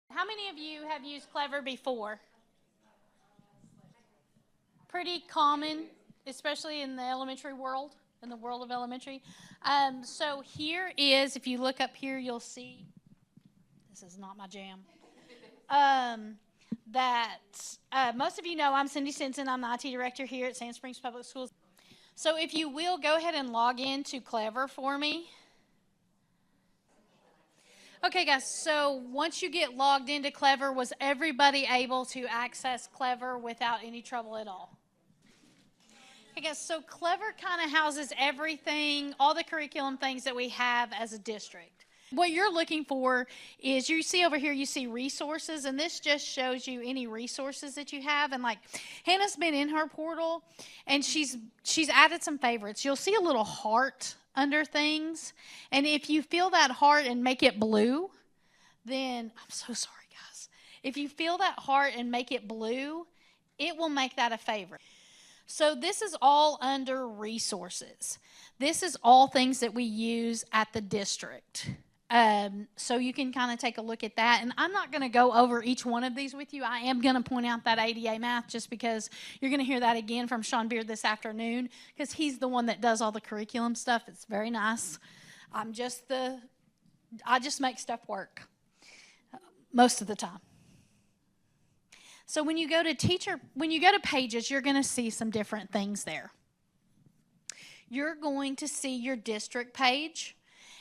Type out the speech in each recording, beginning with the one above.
How many of you have used Clever before? Pretty common, especially in the elementary world, in the world of elementary. So here is, if you look up here, you'll see, this is not my jam, um, that most of you know I'm Cindy Stinson. I'm the IT director here at Sand Springs Public Schools. So if you will, go ahead and log in to Clever for me. Okay, guys, so once you get logged into Clever, was everybody able to access Clever without any trouble at all? Okay, guys, so Clever kind of houses everything, all the curriculum things that we have as a district. What you're looking for is, you see over here, you see resources, and this just shows you any resources that you have. And like Hannah's been in her portal, and she's added some favorites. You'll see a little heart under things, and if you feel that heart and make it blue, then I'm so sorry, guys. If you feel that heart and make it blue, it will make that a favorite. So this is all under resources. This is all things that we use at the district. So you can kind of take a look at that. And I'm not going to go over each one of these with you. I am going to point out that ADA math just because you're going to hear that again from Sean Beard this afternoon, because he's the one that does all the curriculum stuff. It's very nice. I just make stuff work most of the time. So when you go to pages, you're going to see some different things there. You're going to see your district page.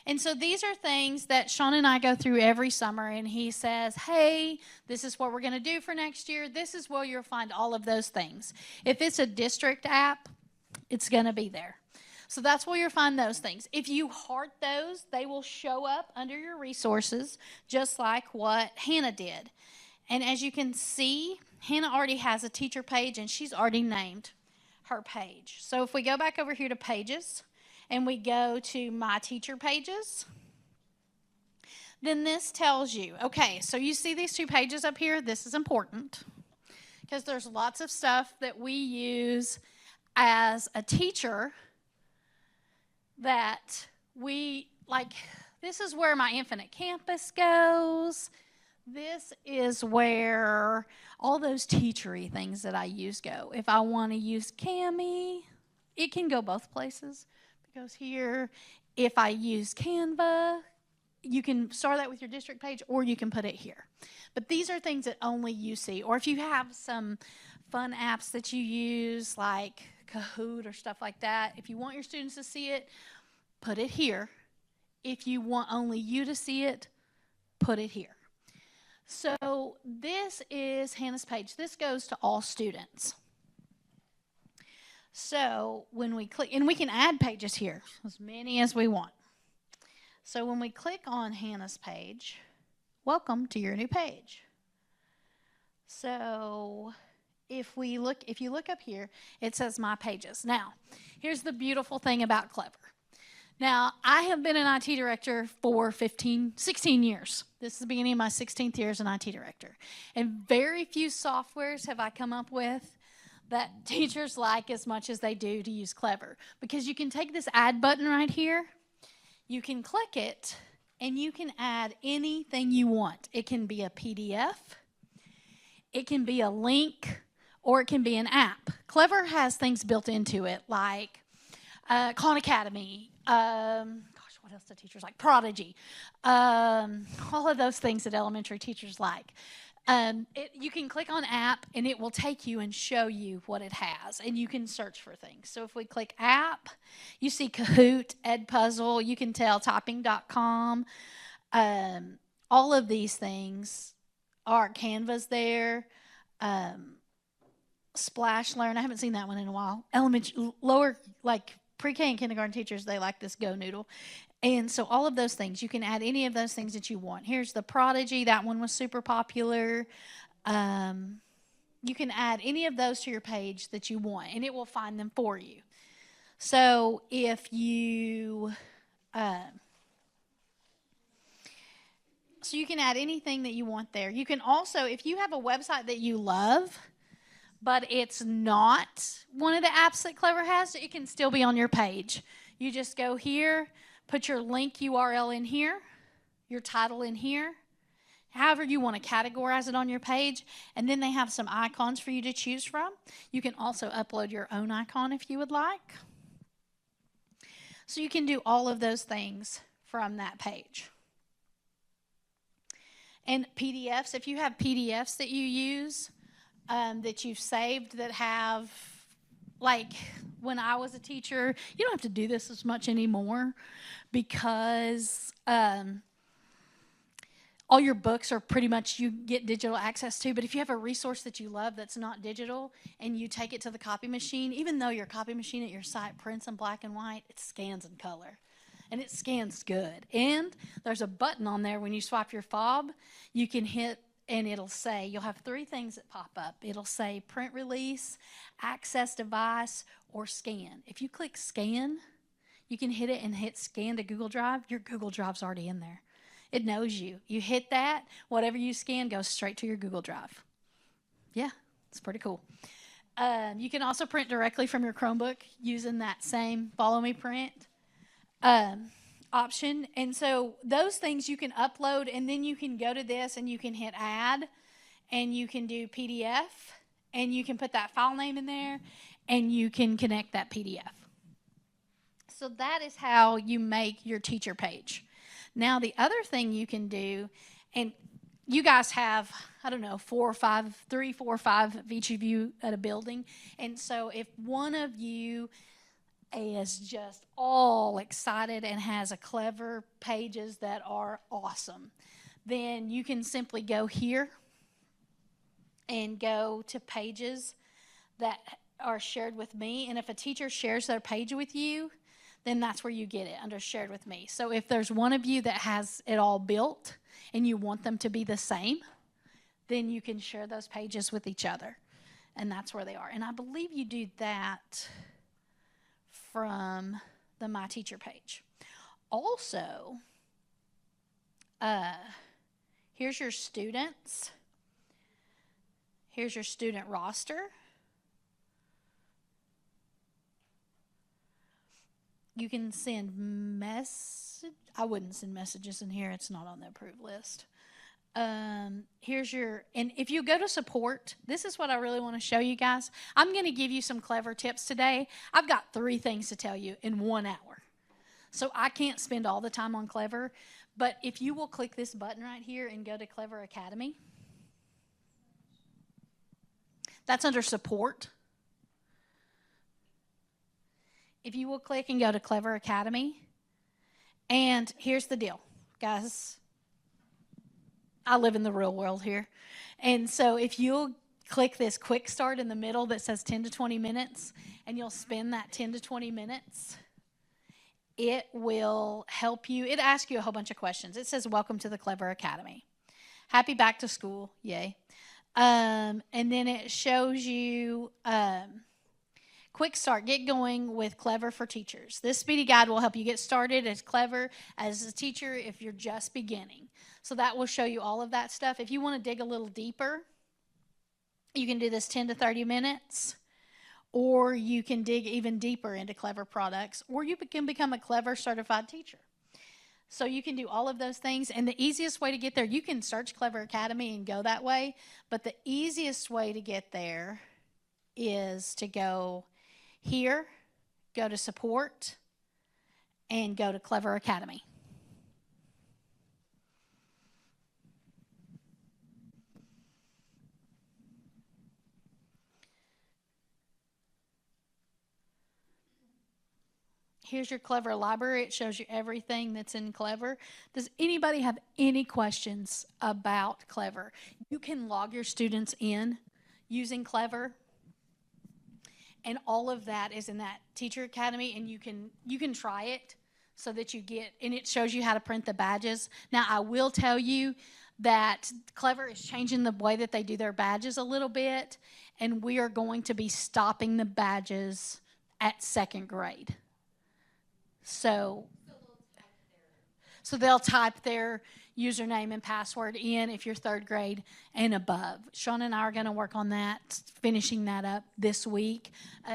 And so these are things that Sean and I go through every summer, and he says, hey, this is what we're going to do for next year. This is where you'll find all of those things. If it's a district app, it's going to be there. So that's where you'll find those things. If you heart those, they will show up under your resources, just like what Hannah did. And as you can see, Hannah already has a teacher page, and she's already named her page. So if we go back over here to pages, and we go to my teacher pages, then this tells you, okay, so you see these two pages up here? This is important because there's lots of stuff that we use as a teacher that we, like, this is where my Infinite Campus goes. This is where all those teachery things that I use go. If I want to use Kami, it can go both places. It goes here. If I use Canva, you can start that with your district page, or you can put it here. But these are things that only you see. Or if you have some fun apps that you use, like Kahoot or stuff like that, if you want your students to see it, put it here. If you want only you to see it, put it here. So this is Hannah's page. This goes to all students. So when we click, and we can add pages here, as many as we want. So when we click on Hannah's page, welcome to your new page. So if you look up here, it says My Pages. Now, here's the beautiful thing about Clever. Now, I have been an IT director for 16 years. This is the beginning of my 16th year as an IT director. And very few softwares have I come up with that teachers like as much as they do to use Clever. Because you can take this add button right here, you can click it, and you can add anything you want. It can be a PDF, it can be a link, or it can be an app. Clever has things built into it like Khan Academy, what else do teachers like? Prodigy, all of those things that elementary teachers like. You can click on app, and it will take you and show you what it has, and you can search for things. So if we click app, you see Kahoot, Edpuzzle, you can tell Typing.com. All of these things are Canva's there. Splash Learn, I haven't seen that one in a while. Lower, like pre-K and kindergarten teachers, they like this Go Noodle. And so all of those things, you can add any of those things that you want. Here's the Prodigy. That one was super popular. You can add any of those to your page that you want, and it will find them for you. So if you... so you can add anything that you want there. You can also, if you have a website that you love, but it's not one of the apps that Clever has, it can still be on your page. You just go here, put your link URL in here, your title in here, however you want to categorize it on your page. And then they have some icons for you to choose from. You can also upload your own icon if you would like. So you can do all of those things from that page. And PDFs, if you have PDFs that you use, that you've saved that have, like when I was a teacher, you don't have to do this as much anymore because all your books are pretty much you get digital access to. But if you have a resource that you love that's not digital and you take it to the copy machine, even though your copy machine at your site prints in black and white, it scans in color. And it scans good. And there's a button on there when you swipe your fob, you can hit and it'll say, you'll have three things that pop up. It'll say print release, access device, or scan. If you click scan, you can hit it and hit scan to Google Drive. Your Google Drive's already in there. It knows you. You hit that, whatever you scan goes straight to your Google Drive. Yeah, it's pretty cool. You can also print directly from your Chromebook using that same Follow Me Print option. And so those things you can upload, and then you can go to this and you can hit add, and you can do PDF, and you can put that file name in there, and you can connect that PDF. So that is how you make your teacher page. Now the other thing you can do, and you guys have, I don't know, 3, 4, 5 of each of you at a building. And so if one of you is just all excited and has a Clever pages that are awesome, then you can simply go here and go to pages that are shared with me. And if a teacher shares their page with you, then that's where you get it, under shared with me. So if there's one of you that has it all built and you want them to be the same, then you can share those pages with each other. And that's where they are. And I believe you do that from the My Teacher page. Also, here's your students. Here's your student roster. You can send I wouldn't send messages in here. It's not on the approved list. Here's your, and if you go to support, this is what I really want to show you guys. I'm going to give you some Clever tips today. I've got 3 things to tell you in 1 hour. So I can't spend all the time on Clever, but if you will click this button right here and go to Clever Academy, that's under support. If you will click and go to Clever Academy, and here's the deal, guys. I live in the real world here. And so if you'll click this quick start in the middle that says 10 to 20 minutes, and you'll spend that 10 to 20 minutes, it will help you. It asks you a whole bunch of questions. It says, welcome to the Clever Academy. Happy back to school. Yay. And then it shows you quick start, get going with Clever for teachers. This speedy guide will help you get started as Clever as a teacher if you're just beginning. So that will show you all of that stuff. If you want to dig a little deeper, you can do this 10 to 30 minutes, or you can dig even deeper into Clever products, or you can become a Clever certified teacher. So you can do all of those things, and the easiest way to get there, you can search Clever Academy and go that way, but the easiest way to get there is to go here, go to support, and go to Clever Academy. Here's your Clever library. It shows you everything that's in Clever. Does anybody have any questions about Clever? You can log your students in using Clever. And all of that is in that Teacher Academy, and you can try it so that you get, and it shows you how to print the badges. Now, I will tell you that Clever is changing the way that they do their badges a little bit, and we are going to be stopping the badges at 2nd grade. So So they'll type their username and password in if you're third grade and above. Sean and I are going to work on that, finishing that up this week,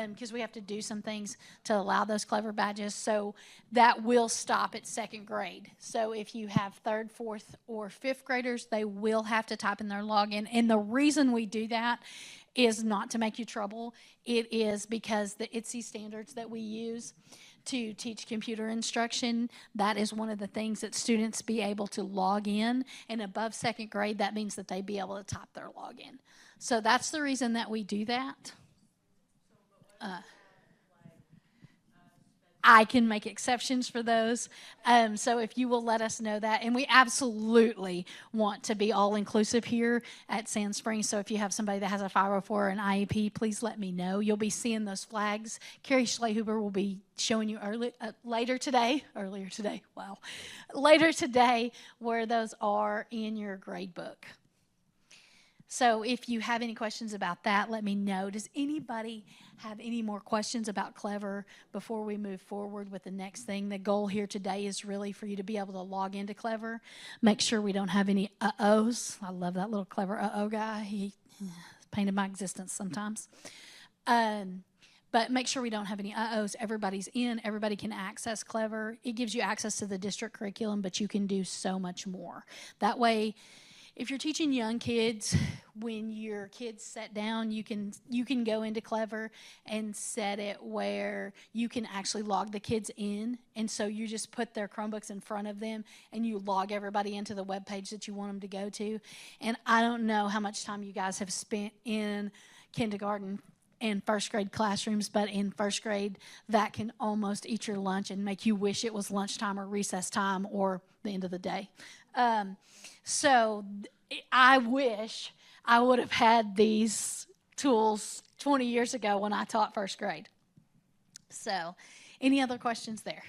because we have to do some things to allow those Clever badges. So that will stop at second grade. So if you have third, fourth, or fifth graders, they will have to type in their login. And the reason we do that is not to make you trouble. It is because the ITSE standards that we use to teach computer instruction, that is one of the things that students be able to log in. And above second grade, that means that they be able to type their login. So that's the reason that we do that. I can make exceptions for those. So if you will let us know that. And we absolutely want to be all-inclusive here at Sand Springs. So if you have somebody that has a 504 or an IEP, please let me know. You'll be seeing those flags. Carrie Schlehuber will be showing you later today, where those are in your grade book. So if you have any questions about that, let me know. Does anybody have any more questions about Clever before we move forward with the next thing? The goal here today is really for you to be able to log into Clever. Make sure we don't have any uh-ohs. I love that little Clever uh-oh guy. He painted my existence sometimes. But make sure we don't have any uh-ohs. Everybody's in. Everybody can access Clever. It gives you access to the district curriculum, but you can do so much more. That way, if you're teaching young kids, when your kids sit down, you can go into Clever and set it where you can actually log the kids in. And so you just put their Chromebooks in front of them and you log everybody into the web page that you want them to go to. And I don't know how much time you guys have spent in kindergarten and first grade classrooms, but in first grade, that can almost eat your lunch and make you wish it was lunchtime or recess time or the end of the day. So I wish I would have had these tools 20 years ago when I taught first grade. So any other questions there?